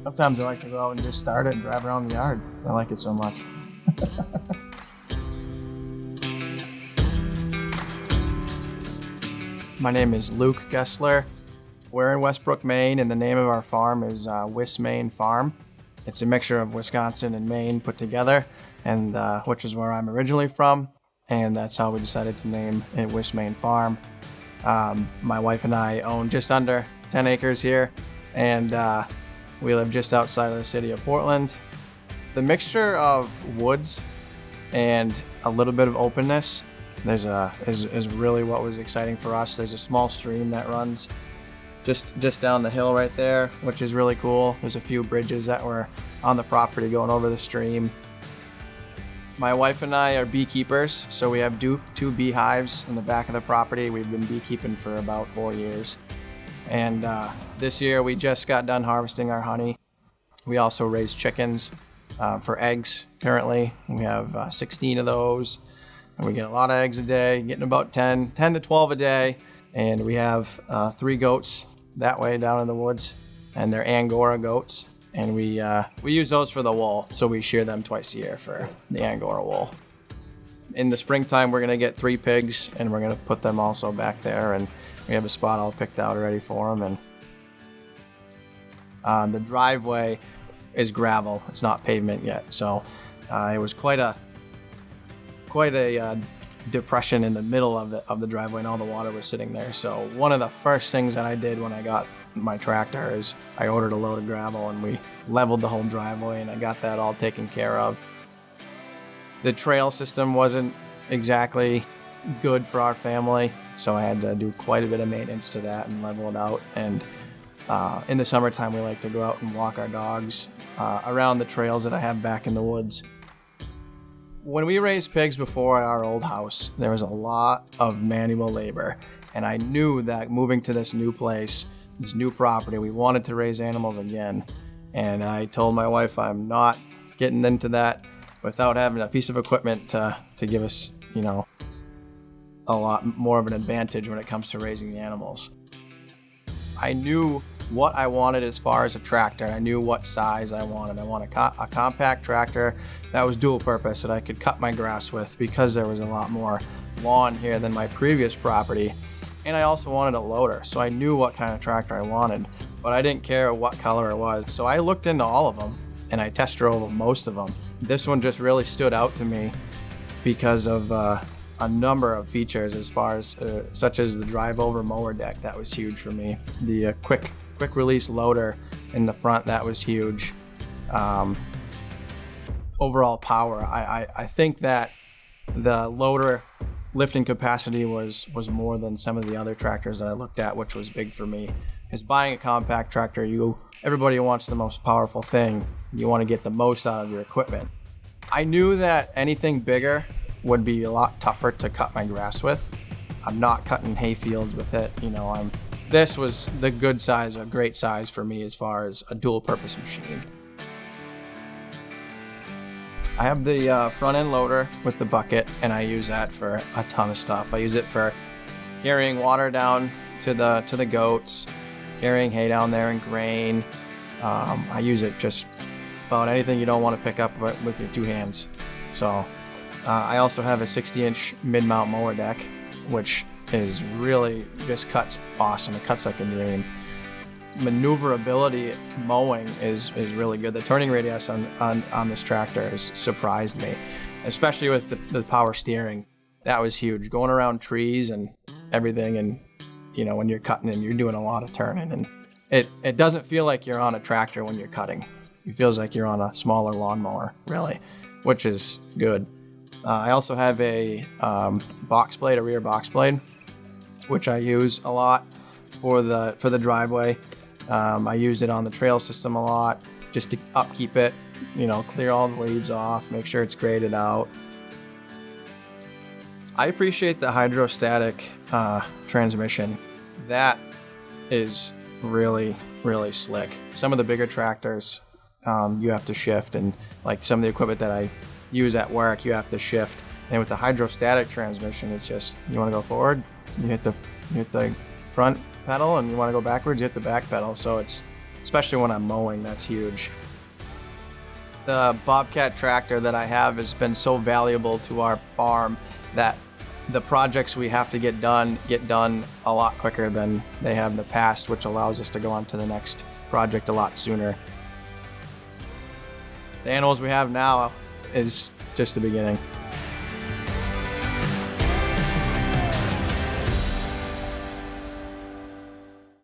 Sometimes I like to go out and just start it and drive around the yard. I like it so much. My name is Luke Gessler. We're in Westbrook, Maine, and the name of our farm is Wis Maine Farm. It's a mixture of Wisconsin and Maine put together, and which is where I'm originally from, and that's how we decided to name it Wis Maine Farm. My wife and I own just under 10 acres here, and we live just outside of the city of Portland. The mixture of woods and a little bit of openness is really what was exciting for us. There's a small stream that runs just down the hill right there, which is really cool. There's a few bridges that were on the property going over the stream. My wife and I are beekeepers, so we have two beehives in the back of the property. We've been beekeeping for about 4 years. And this year we just got done harvesting our honey. We also raise chickens for eggs currently. We have 16 of those, and we get a lot of eggs a day, getting about 10 to 12 a day. And we have 3 goats that way down in the woods, and they're Angora goats. And we use those for the wool, so we shear them twice a year for the Angora wool. In the springtime, we're gonna get 3 pigs, and we're gonna put them also back there, and we have a spot all picked out already for them. And the driveway is gravel; it's not pavement yet, so it was quite a depression in the middle of the driveway, and all the water was sitting there. So one of the first things that I did when I got my tractor is I ordered a load of gravel, and we leveled the whole driveway, and I got that all taken care of. The trail system wasn't exactly good for our family, so I had to do quite a bit of maintenance to that and level it out. And in the summertime, we like to go out and walk our dogs around the trails that I have back in the woods. When we raised pigs before at our old house, there was a lot of manual labor, and I knew that moving to this new place, this new property, we wanted to raise animals again. And I told my wife I'm not getting into that without having a piece of equipment to give us, a lot more of an advantage when it comes to raising the animals. I knew what I wanted as far as a tractor. I knew what size I wanted. I wanted a compact tractor that was dual purpose, that I could cut my grass with, because there was a lot more lawn here than my previous property. And I also wanted a loader, so I knew what kind of tractor I wanted, but I didn't care what color it was. So I looked into all of them, and I test drove most of them. This one just really stood out to me because of a number of features, as far as such as the drive-over mower deck. That was huge for me. The quick release loader in the front, that was huge. Overall power, I think that the loader lifting capacity was more than some of the other tractors that I looked at, which was big for me. Is buying a compact tractor, everybody wants the most powerful thing. You want to get the most out of your equipment. I knew that anything bigger would be a lot tougher to cut my grass with. I'm not cutting hay fields with it. This was the good size, a great size for me as far as a dual purpose machine. I have the front end loader with the bucket, and I use that for a ton of stuff. I use it for carrying water down to the goats, carrying hay down there and grain. I use it just about anything you don't want to pick up with your 2 hands. So I also have a 60-inch mid-mount mower deck, which is really just cuts awesome. It cuts like a dream. Maneuverability mowing is really good. The turning radius on this tractor has surprised me, especially with the power steering. That was huge. Going around trees and everything, and when you're cutting and you're doing a lot of turning, and it doesn't feel like you're on a tractor when you're cutting. It feels like you're on a smaller lawnmower, really, which is good. I also have a box blade, a rear box blade, which I use a lot for the driveway. I used it on the trail system a lot, just to upkeep it, clear all the leaves off, make sure it's graded out. I appreciate the hydrostatic transmission. That is really, really slick. Some of the bigger tractors, you have to shift, and like some of the equipment that I use at work, you have to shift. And with the hydrostatic transmission, it's just, you want to go forward, you hit the front pedal, and you want to go backwards, you hit the back pedal. So it's especially when I'm mowing, that's huge. The Bobcat tractor that I have has been so valuable to our farm that the projects we have to get done a lot quicker than they have in the past, which allows us to go on to the next project a lot sooner. The animals we have now is just the beginning.